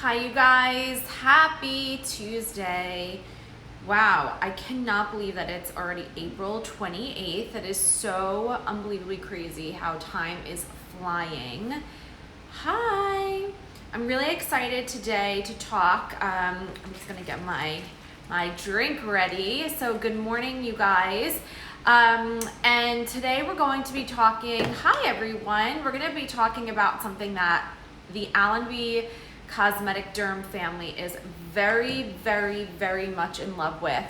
Hi you guys, happy Tuesday. Wow, I cannot believe that it's already April 28th. That is so unbelievably crazy how time is flying. Hi, I'm really excited today to talk. I'm just gonna get my drink ready. So good morning you guys. And today we're going to be talking, hi everyone, we're gonna be talking about something that the Allenby cosmetic derm family is very, very, very much in love with.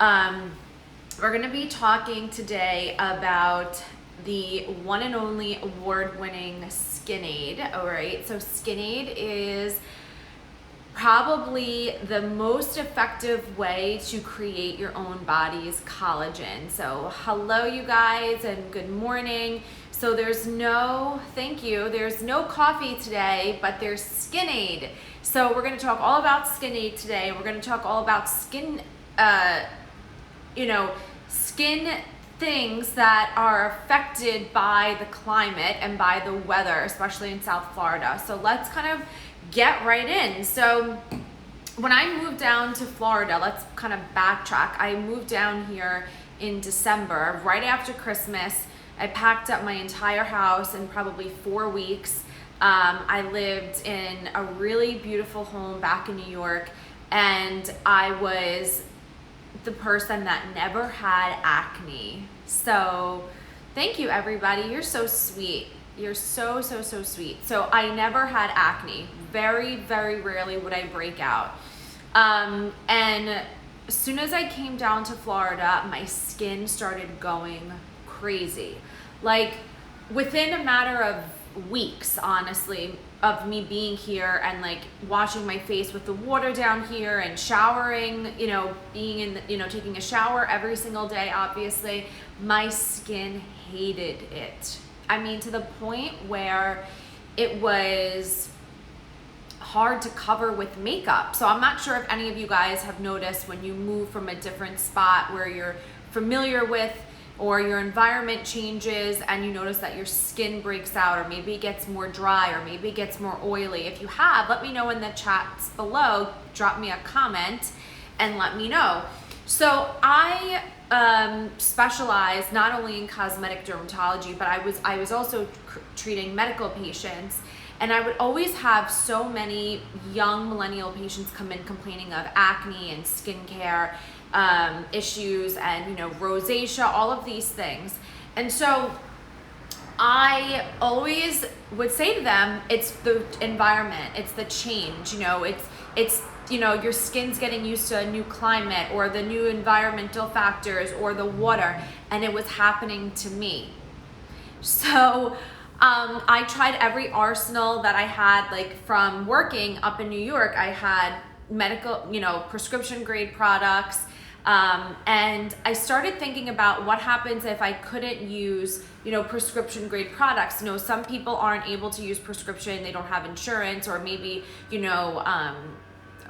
We're going to be talking today about the one and only award-winning Skinade. All right, so Skinade is probably the most effective way to create your own body's collagen. So hello you guys and good morning. So there's no, thank you, there's no coffee today, but there's Skinade. So we're gonna talk all about Skinade today. We're gonna talk all about skin, skin things that are affected by the climate and by the weather, especially in South Florida. So let's kind of get right in. So when I moved down to Florida, let's kind of backtrack. I moved down here in December, right after Christmas. I packed up my entire house in probably 4 weeks. I lived in a really beautiful home back in New York, and I was the person that never had acne. So thank you everybody, you're so sweet. You're so sweet. So I never had acne. Very, very rarely would I break out. And as soon as I came down to Florida, my skin started going crazy. Like within a matter of weeks, honestly, of me being here and like washing my face with the water down here and showering, being in taking a shower every single day, obviously, my skin hated it. I mean, to the point where it was hard to cover with makeup. So I'm not sure if any of you guys have noticed when you move from a different spot where you're familiar with, or your environment changes and you notice that your skin breaks out, or maybe it gets more dry, or maybe it gets more oily. If you have, let me know in the chats below, drop me a comment and let me know. So I specialize not only in cosmetic dermatology, but I was also treating medical patients, and I would always have so many young millennial patients come in complaining of acne and skincare issues and rosacea, all of these things. And so I always would say to them, it's the environment, it's the change, it's your skin's getting used to a new climate or the new environmental factors or the water, and it was happening to me. So I tried every arsenal that I had, like from working up in New York. I had medical, prescription grade products. And I started thinking about what happens if I couldn't use, prescription grade products. Some people aren't able to use prescription, they don't have insurance, or maybe,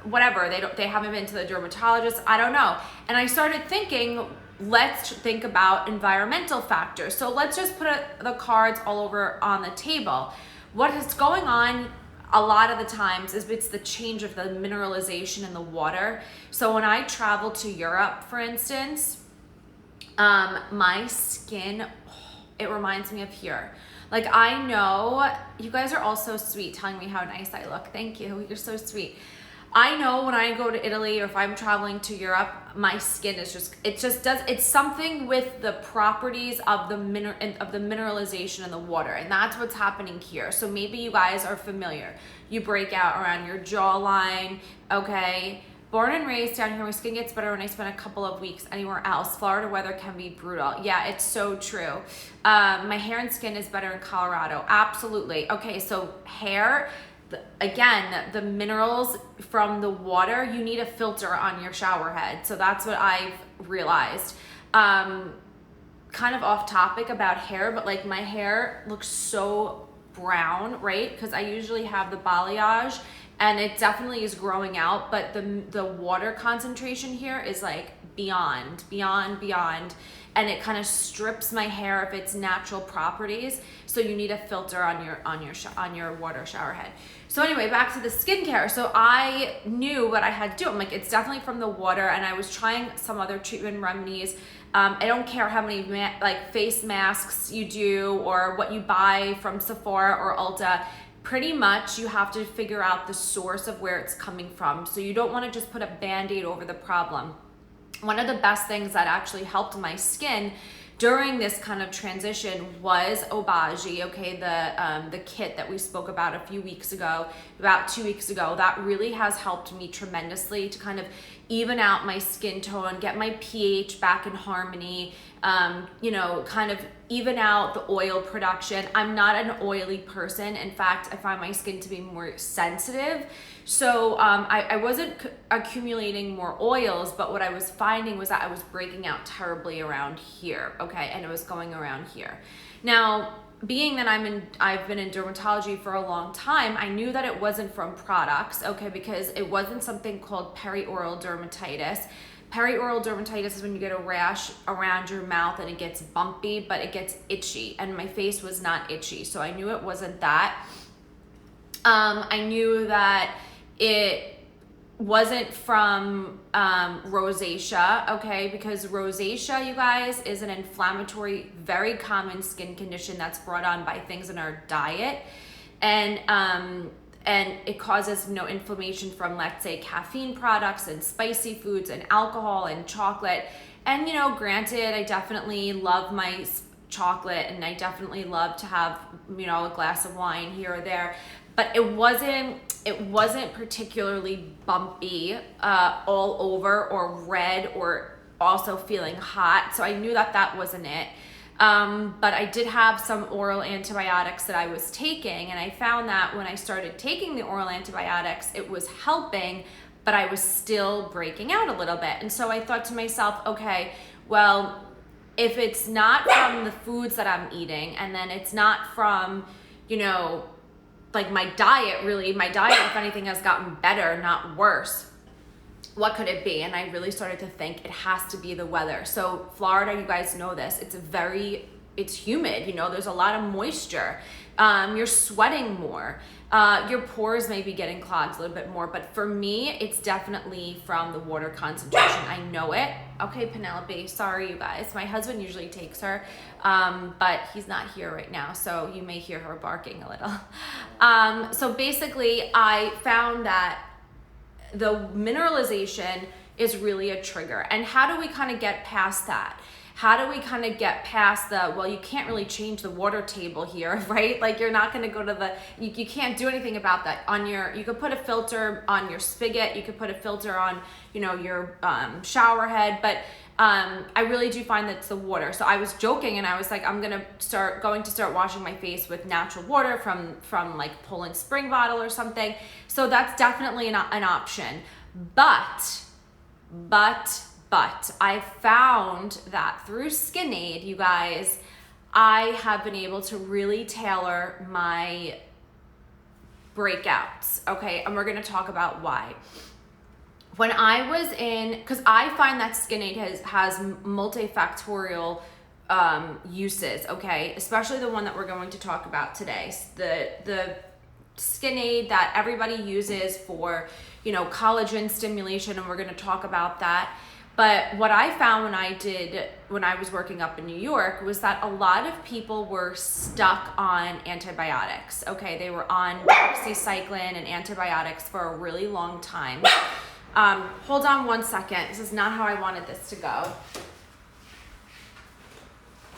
whatever, they haven't been to the dermatologist, I don't know. And I started thinking, let's think about environmental factors. So let's just put the cards all over on the table. What is going on a lot of the times is it's the change of the mineralization in the water. So when I travel to Europe, for instance, my skin, it reminds me of here. Like, I know you guys are all so sweet telling me how nice I look. Thank you, you're so sweet. I know when I go to Italy, or if I'm traveling to Europe, my skin is it's something with the properties of the mineralization in the water, and that's what's happening here. So maybe you guys are familiar. You break out around your jawline, okay? Born and raised down here, my skin gets better when I spend a couple of weeks anywhere else. Florida weather can be brutal. Yeah, it's so true. My hair and skin is better in Colorado. Absolutely. Okay, so hair, again, the minerals from the water, you need a filter on your shower head. So that's what I've realized. Kind of off topic about hair, but like my hair looks so brown, right? Because I usually have the balayage, and it definitely is growing out, but the water concentration here is like beyond. and it kind of strips my hair of its natural properties. So you need a filter on your water shower head. So anyway, back to the skincare. So I knew what I had to do. I'm like, it's definitely from the water, and I was trying some other treatment remedies. I don't care how many face masks you do or what you buy from Sephora or Ulta. Pretty much you have to figure out the source of where it's coming from. So you don't want to just put a Band-Aid over the problem. One of the best things that actually helped my skin during this kind of transition was Obagi, okay, the kit that we spoke about a few weeks ago, about 2 weeks ago. That really has helped me tremendously to kind of even out my skin tone, get my pH back in harmony, you know, kind of even out the oil production. I'm not an oily person. In fact, I find my skin to be more sensitive. So I wasn't accumulating more oils, but what I was finding was that I was breaking out terribly around here, okay, and it was going around here. Now, being that I've been in dermatology for a long time, I knew that it wasn't from products, okay, because it wasn't something called perioral dermatitis. Perioral dermatitis is when you get a rash around your mouth and it gets bumpy, but it gets itchy, and my face was not itchy, so I knew it wasn't that. I knew that it wasn't from rosacea, okay, because rosacea, you guys, is an inflammatory, very common skin condition that's brought on by things in our diet, and it causes inflammation from, let's say, caffeine products and spicy foods and alcohol and chocolate. And granted, I definitely love my chocolate, and I definitely love to have a glass of wine here or there, but it wasn't particularly bumpy all over, or red, or also feeling hot. So I knew that wasn't it. But I did have some oral antibiotics that I was taking, and I found that when I started taking the oral antibiotics, it was helping, but I was still breaking out a little bit. And so I thought to myself, okay, well, if it's not from the foods that I'm eating, and then it's not from, like my diet, if anything, has gotten better, not worse, what could it be? And I really started to think it has to be the weather. So Florida, you guys know this, it's humid, there's a lot of moisture. You're sweating more. Your pores may be getting clogged a little bit more, but for me, it's definitely from the water concentration. I know it. Okay, Penelope, sorry you guys. My husband usually takes her, but he's not here right now, so you may hear her barking a little. So basically, I found that the mineralization is really a trigger. And how do we kind of get past that? How do we kind of get past well, you can't really change the water table here, right? Like, you're not going to go to you can't do anything about that. You could put a filter on your spigot, you could put a filter on, your shower head, but I really do find that it's the water. So I was joking, and I was like, I'm going to start washing my face with natural water from like Poland Spring bottle or something. So that's definitely an option. But I found that through Skinade, you guys, I have been able to really tailor my breakouts, okay? And we're gonna talk about why. When I was because I find that Skinade has multifactorial uses, okay? Especially the one that we're going to talk about today. The Skinade that everybody uses for, collagen stimulation, and we're gonna talk about that. But what I found when I was working up in New York was that a lot of people were stuck on antibiotics, okay? They were on doxycycline and antibiotics for a really long time. Hold on one second. This is not how I wanted this to go.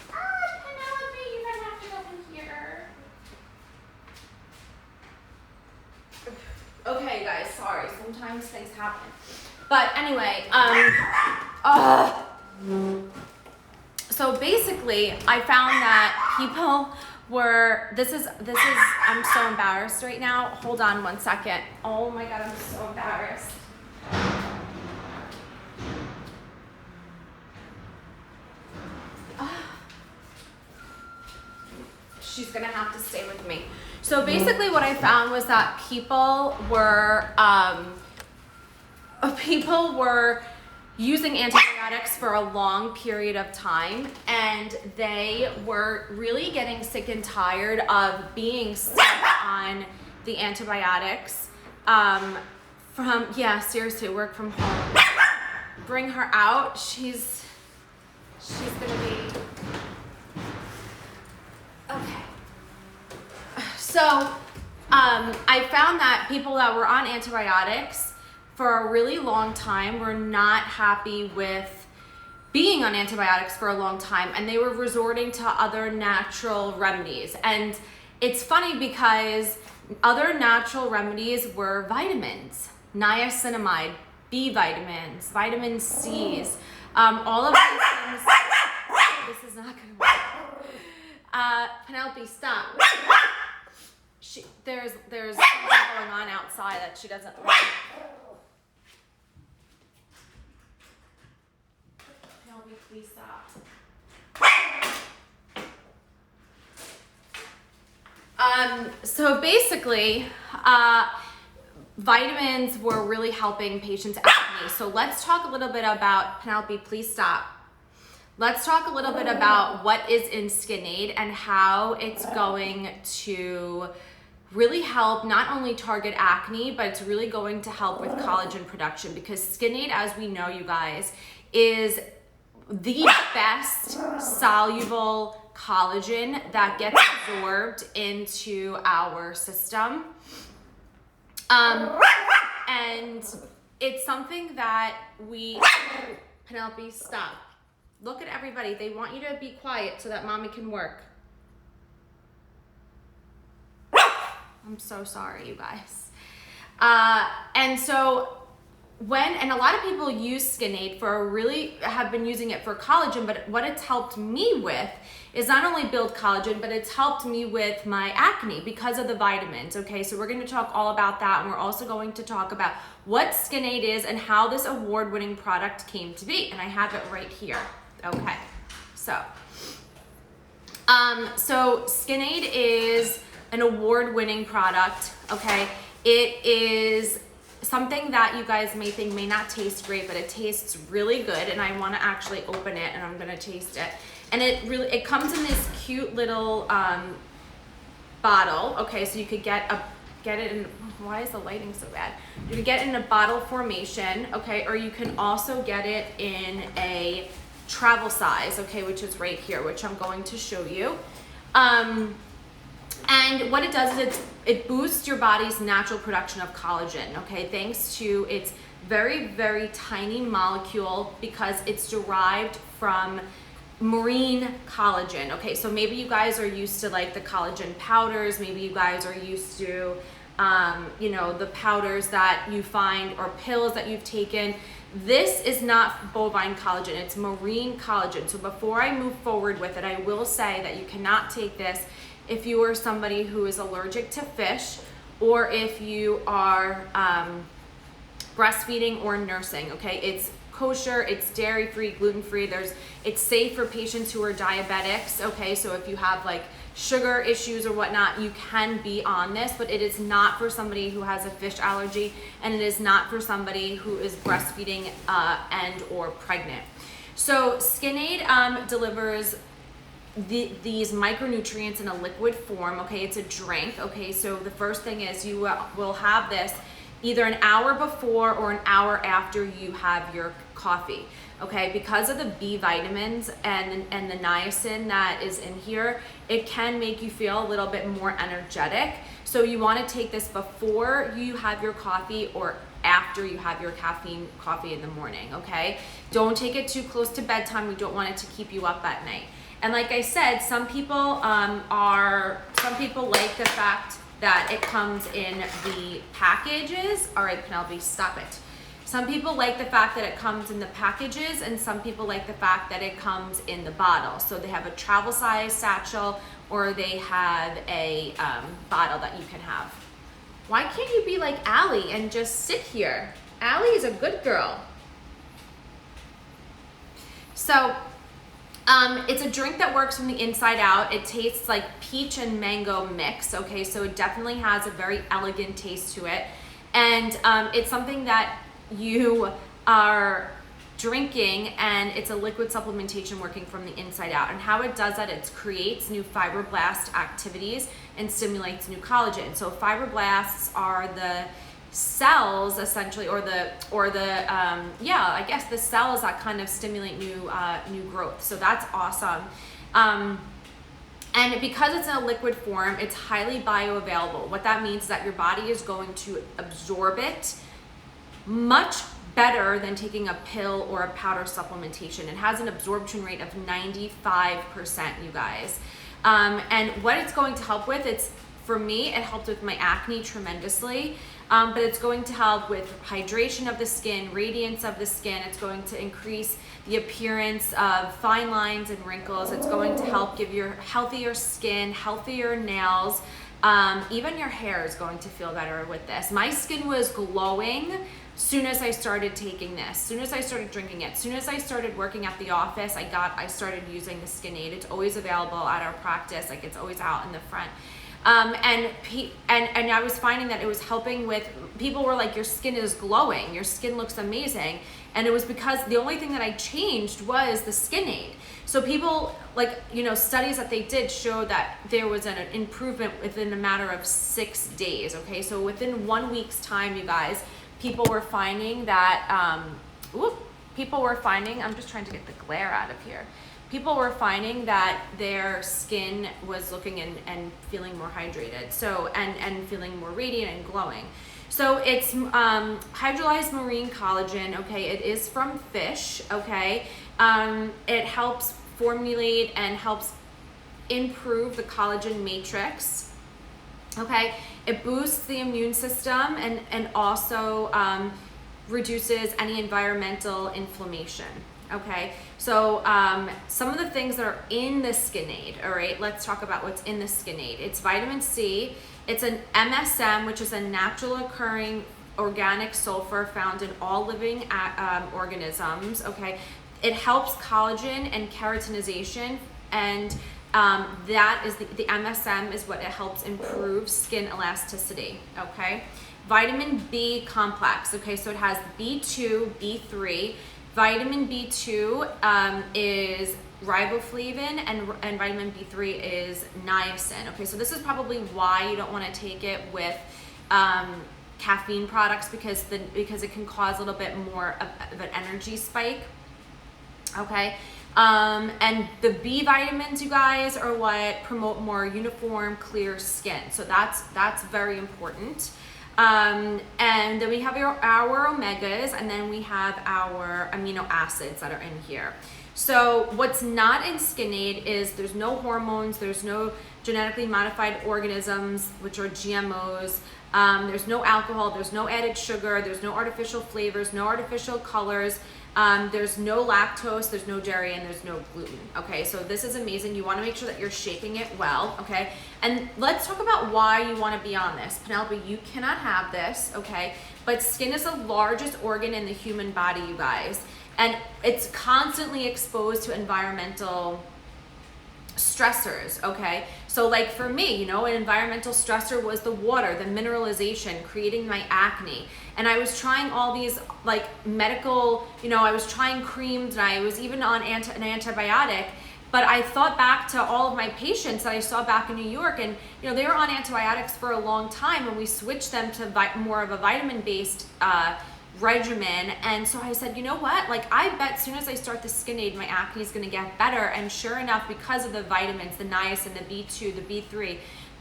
Penelope, you're gonna have to go in here. Okay, guys, sorry. Sometimes things happen. But anyway, so basically, I found that people were, I'm so embarrassed right now. Hold on one second. Oh my God, I'm so embarrassed. She's gonna have to stay with me. So basically what I found was that people were using antibiotics for a long period of time, and they were really getting sick and tired of being stuck on the antibiotics. Seriously, work from home. Bring her out. She's gonna be okay. So I found that people that were on antibiotics for a really long time were not happy with being on antibiotics for a long time, and they were resorting to other natural remedies. And it's funny because other natural remedies were vitamins, niacinamide, B vitamins, vitamin C's, all of these things. This is not gonna work. Penelope, stop. There's something going on outside that she doesn't like. Penelope, please stop. So basically, vitamins were really helping patients' acne. So let's talk a little bit about, Penelope, please stop. Let's talk a little bit about what is in Skinade and how it's going to really help not only target acne, but it's really going to help with collagen production, because Skinade, as we know, you guys, is the best soluble collagen that gets absorbed into our system. And it's something that Penelope, stop. Look at everybody. They want you to be quiet so that mommy can work. I'm so sorry, you guys. And so and a lot of people use Skinade have been using it for collagen, but what it's helped me with is not only build collagen, but it's helped me with my acne because of the vitamins. Okay, so we're going to talk all about that, and we're also going to talk about what Skinade is and how this award-winning product came to be. And I have it right here. Okay, so Skinade is an award-winning product. Okay, it is something that you guys may think may not taste great, but it tastes really good, and I want to actually open it and I'm going to taste it. And it comes in this cute little bottle. Okay, so you could get it in, why is the lighting so bad? You can get it in a bottle formation, okay, or you can also get it in a travel size, okay, which is right here, which I'm going to show you. And what it does is it boosts your body's natural production of collagen, okay, thanks to its very, very tiny molecule, because it's derived from marine collagen. Okay, so maybe you guys are used to like the collagen powders, maybe you guys are used to the powders that you find or pills that you've taken. This is not bovine collagen, it's marine collagen. So before I move forward with it, I will say that you cannot take this if you are somebody who is allergic to fish, or if you are breastfeeding or nursing. Okay, it's kosher, it's dairy-free, gluten-free. It's safe for patients who are diabetics. Okay, so if you have like sugar issues or whatnot, you can be on this, but it is not for somebody who has a fish allergy, and it is not for somebody who is breastfeeding and or pregnant. So Skinade delivers these micronutrients in a liquid form. Okay, it's a drink. Okay, so the first thing is you will have this either an hour before or an hour after you have your coffee. Okay, because of the B vitamins and the niacin that is in here, it can make you feel a little bit more energetic. So you want to take this before you have your coffee or after you have your caffeine coffee in the morning. Okay, don't take it too close to bedtime. We don't want it to keep you up at night. And like I said, some people like the fact that it comes in the packages. All right, Penelope, stop it. Some people like the fact that it comes in the packages, and some people like the fact that it comes in the bottle. So they have a travel size satchel, or they have a bottle that you can have. Why can't you be like Allie and just sit here? Allie is a good girl. So it's a drink that works from the inside out. It tastes like peach and mango mix. Okay, so it definitely has a very elegant taste to it. And it's something that you are drinking, and it's a liquid supplementation working from the inside out. And how it does that, it creates new fibroblast activities and stimulates new collagen. So fibroblasts are the cells essentially, or the I guess the cells that kind of stimulate new growth. So that's awesome. And because it's in a liquid form, it's highly bioavailable. What that means is that your body is going to absorb it much better than taking a pill or a powder supplementation. It has an absorption rate of 95%, you guys. And what it's going to help with, for me, it helped with my acne tremendously. But it's going to help with hydration of the skin, radiance of the skin. It's going to increase the appearance of fine lines and wrinkles. It's going to help give you healthier skin, healthier nails. Even your hair is going to feel better with this. My skin was glowing soon as I started taking this, soon as I started drinking it, soon as I started working at the office, I started using the Skinade. It's always available at our practice, like it's always out in the front. And I was finding that it was helping with, people were like, your skin is glowing, your skin looks amazing. And it was because the only thing that I changed was the Skinade. So people, like, studies that they did showed that there was an improvement within a matter of 6 days, okay? So within 1 week's time, you guys, people were finding that, I'm just trying to get the glare out of here. People were finding that their skin was looking and feeling more hydrated, so and feeling more radiant and glowing. So it's hydrolyzed marine collagen, okay? It is from fish, okay? It helps formulate and helps improve the collagen matrix, okay? It boosts the immune system and also reduces any environmental inflammation. Okay, so some of the things that are in the Skinade, all right, let's talk about what's in the Skinade. It's vitamin C, it's an MSM, which is a natural occurring organic sulfur found in all living organisms, okay? It helps collagen and keratinization, and that is the MSM is what it helps improve skin elasticity, okay? Vitamin B complex, okay, so it has B2, B3, vitamin B2 is riboflavin, and vitamin B3 is niacin. Okay, so this is probably why you don't want to take it with caffeine products, because it can cause a little bit more of an energy spike. Okay, and the B vitamins, you guys, are what promote more uniform, clear skin. So that's very important. And then we have our omegas, and then we have our amino acids that are in here. So what's not in Skinade is there's no hormones, there's no genetically modified organisms, which are GMOs, there's no alcohol, there's no added sugar, there's no artificial flavors, no artificial colors, there's no lactose, there's no dairy, and there's no gluten. Okay, so this is amazing. You want to make sure that you're shaking it well, okay? And let's talk about why you want to be on this. Penelope, you cannot have this, okay? But skin is the largest organ in the human body, you guys. And it's constantly exposed to environmental stressors, okay? So like for me, an environmental stressor was the water, the mineralization, creating my acne. And I was trying all these like medical, I was trying creams, and I was even on an antibiotic. But I thought back to all of my patients that I saw back in New York, and they were on antibiotics for a long time, and we switched them to more of a vitamin-based regimen. And so I said, you know what, like I bet as soon as I start the Skinade, my acne is going to get better. And sure enough, because of the vitamins, the niacin, the B2, the B3,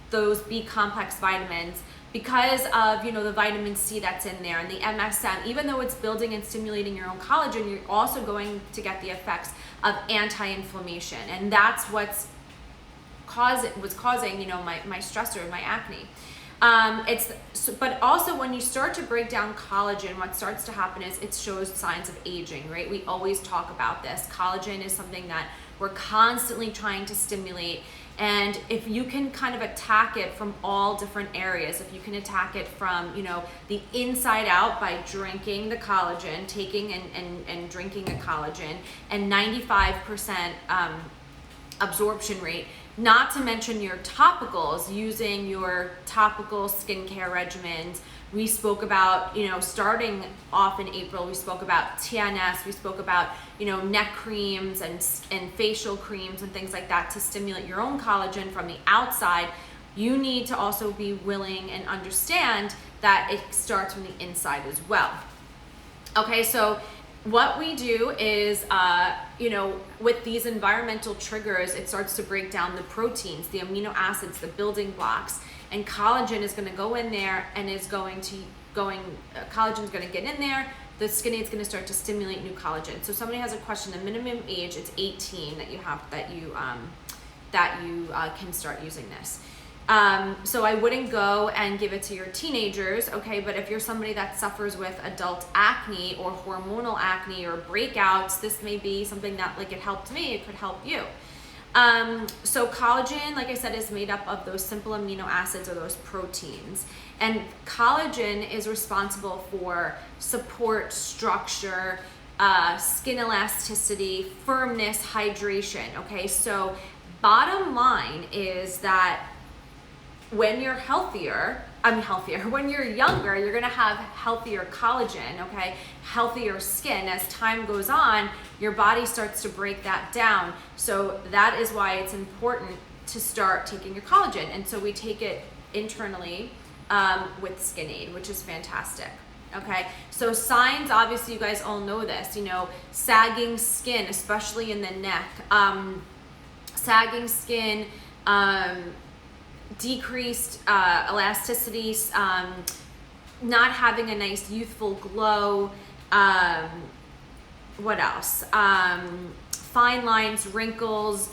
those B complex vitamins, because of the vitamin C that's in there, and the MSM, even though it's building and stimulating your own collagen, you're also going to get the effects of anti-inflammation, and that's was causing my stressor, my acne. But also when you start to break down collagen, what starts to happen is it shows signs of aging, right? We always talk about this. Collagen is something that we're constantly trying to stimulate. And if you can kind of attack it from all different areas, if you can attack it from, the inside out by drinking the collagen, taking and drinking the collagen, and 95% absorption rate, not to mention your topicals, using your topical skincare regimens. We spoke about, starting off in April, we spoke about TNS, we spoke about, neck creams and facial creams and things like that to stimulate your own collagen from the outside. You need to also be willing and understand that it starts from the inside as well. Okay, so what we do is, with these environmental triggers, it starts to break down the proteins, the amino acids, the building blocks, and collagen is going to go in there and is collagen is going to get in there. The Skinade is going to start to stimulate new collagen. So somebody has a question, the minimum age, it's 18 that you can start using this. So I wouldn't go and give it to your teenagers, okay? But if you're somebody that suffers with adult acne or hormonal acne or breakouts, this may be something that, like it helped me, it could help you. So collagen, like I said, is made up of those simple amino acids or those proteins. And collagen is responsible for support, structure, skin elasticity, firmness, hydration, okay? So bottom line is that when you're when you're younger, you're gonna have healthier collagen, okay? Healthier skin. As time goes on, your body starts to break that down. So that is why it's important to start taking your collagen. And so we take it internally with Skinade, which is fantastic. Okay, so signs, obviously you guys all know this, sagging skin, especially in the neck, sagging skin, decreased elasticity, not having a nice youthful glow, what else? Fine lines, wrinkles,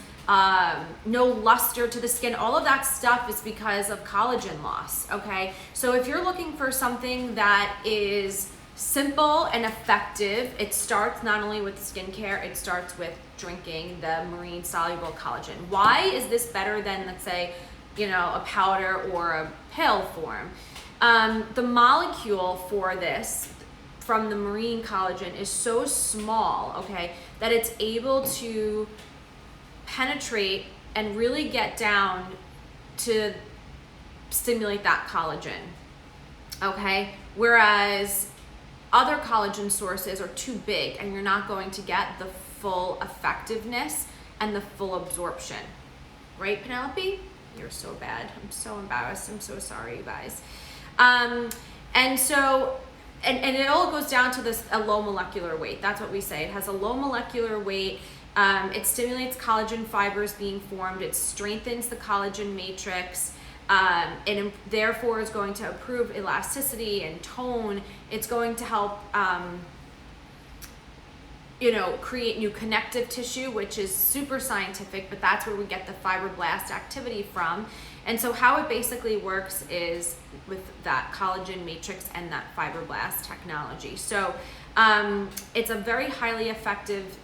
no luster to the skin. All of that stuff is because of collagen loss, okay? So if you're looking for something that is simple and effective, it starts not only with skincare, it starts with drinking the marine soluble collagen. Why is this better than, let's say, a powder or a pill form? The molecule for this from the marine collagen is so small, okay, that it's able to penetrate and really get down to stimulate that collagen, okay? Whereas other collagen sources are too big and you're not going to get the full effectiveness and the full absorption. Right, Penelope? You're so bad. I'm so embarrassed. I'm so sorry, you guys. And so, and it all goes down to a low molecular weight. That's what we say. It has a low molecular weight. It stimulates collagen fibers being formed. It strengthens the collagen matrix. And therefore is going to improve elasticity and tone. It's going to help, create new connective tissue, which is super scientific, but that's where we get the fibroblast activity from. And so how it basically works is with that collagen matrix and that fibroblast technology. So it's a very highly effective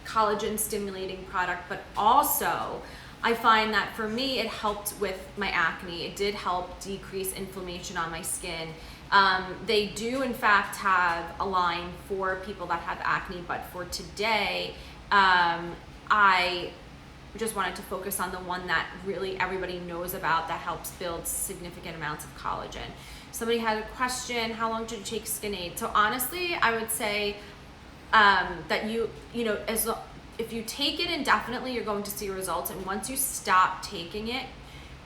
collagen stimulating product, but also I find that for me, it helped with my acne. It did help decrease inflammation on my skin. They do, in fact, have a line for people that have acne, but for today, I just wanted to focus on the one that really everybody knows about that helps build significant amounts of collagen. Somebody had a question, how long did you take Skinade? So honestly, I would say that if you take it indefinitely, you're going to see results. And once you stop taking it,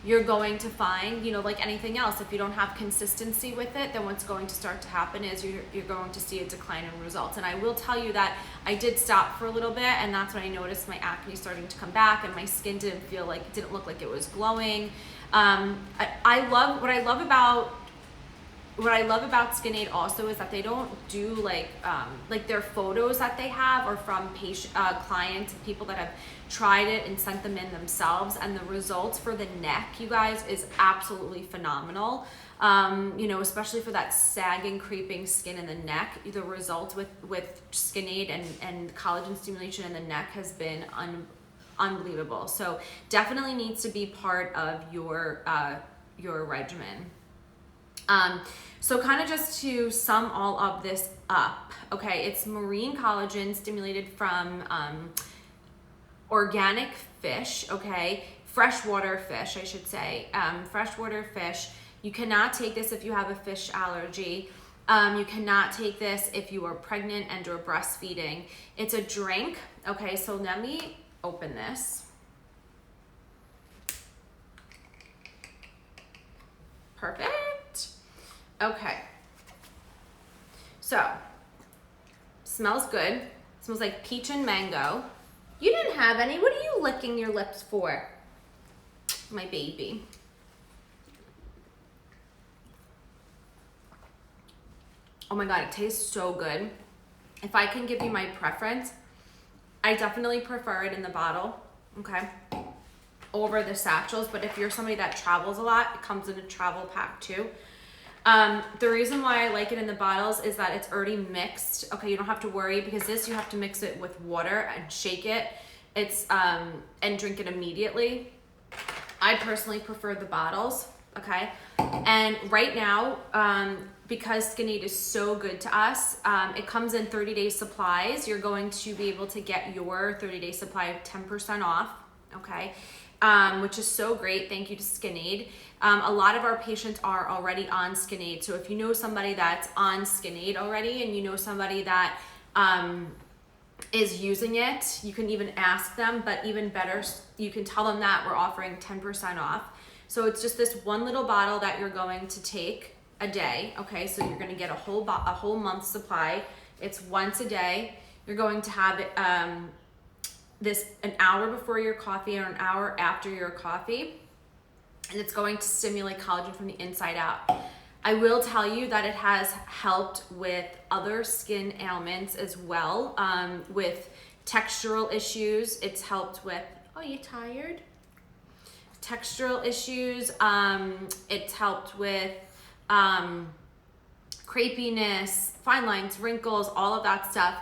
you're going to find, like anything else, if you don't have consistency with it, then what's going to start to happen is you're going to see a decline in results. And I will tell you that I did stop for a little bit, and that's when I noticed my acne starting to come back and my skin didn't look like it was glowing. What I love about Skinade also is that they don't do like their photos that they have are from clients and people that have tried it and sent them in themselves, and the results for the neck, you guys, is absolutely phenomenal. Especially for that sagging, creeping skin in the neck, the results with Skinade and collagen stimulation in the neck has been unbelievable. So definitely needs to be part of your regimen. So kind of just to sum all of this up, okay, it's marine collagen stimulated from organic fish, okay, freshwater fish, I should say. Freshwater fish. You cannot take this if you have a fish allergy. You cannot take this if you are pregnant and or breastfeeding. It's a drink. Okay, so let me open this. Perfect. Okay. So, smells good. Smells like peach and mango. You didn't have any. What are you licking your lips for? My baby. Oh my God, it tastes so good. If I can give you my preference, I definitely prefer it in the bottle, okay, over the satchels. But if you're somebody that travels a lot, it comes in a travel pack too. The reason why I like it in the bottles is that it's already mixed. Okay, you don't have to worry, because this you have to mix it with water and shake it. And drink it immediately. I personally prefer the bottles, okay? And right now, because Skinade is so good to us, it comes in 30-day supplies. You're going to be able to get your 30-day supply of 10% off, okay? Which is so great. Thank you to Skinade. A lot of our patients are already on Skinade. So if you know somebody that's on Skinade already, and you know somebody that is using it, you can even ask them, but even better, you can tell them that we're offering 10% off. So it's just this one little bottle that you're going to take a day, okay? So you're gonna get a whole month's supply. It's once a day. You're going to have it, this an hour before your coffee or an hour after your coffee, and it's going to stimulate collagen from the inside out. I will tell you that it has helped with other skin ailments as well, with textural issues. It's helped with, oh, you tired? Textural issues. It's helped with crepiness, fine lines, wrinkles, all of that stuff.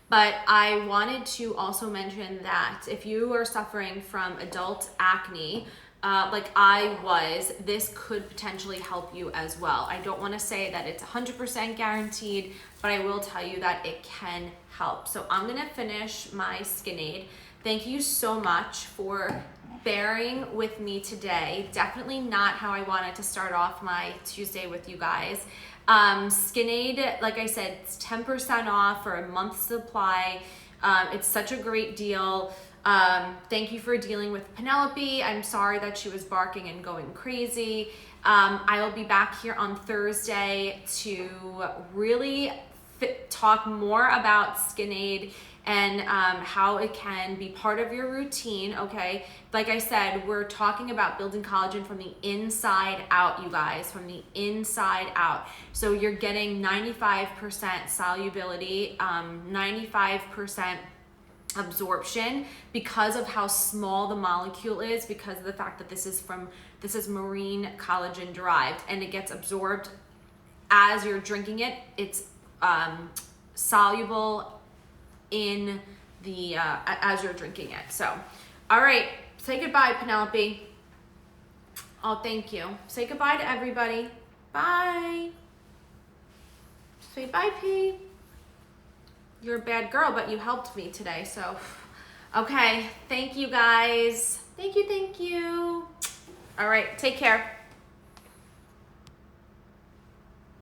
But I wanted to also mention that if you are suffering from adult acne, like I was, this could potentially help you as well. I don't want to say that it's 100% guaranteed, but I will tell you that it can help. So I'm going to finish my Skinade. Thank you so much for bearing with me today. Definitely not how I wanted to start off my Tuesday with you guys. Skinade, like I said, it's 10% off for a month's supply. It's such a great deal. Thank you for dealing with Penelope. I'm sorry that she was barking and going crazy. I will be back here on Thursday to really talk more about Skinade and how it can be part of your routine, okay? Like I said, we're talking about building collagen from the inside out, you guys, from the inside out. So you're getting 95% solubility, 95% absorption because of how small the molecule is, because of the fact that this is marine collagen derived, and it gets absorbed as you're drinking it. It's soluble in the as you're drinking it. So, all right, say goodbye, Penelope. Oh, thank you. Say goodbye to everybody. Bye. Say bye, P. You're a bad girl, but you helped me today, so. Okay, thank you guys. Thank you, thank you. All right, take care.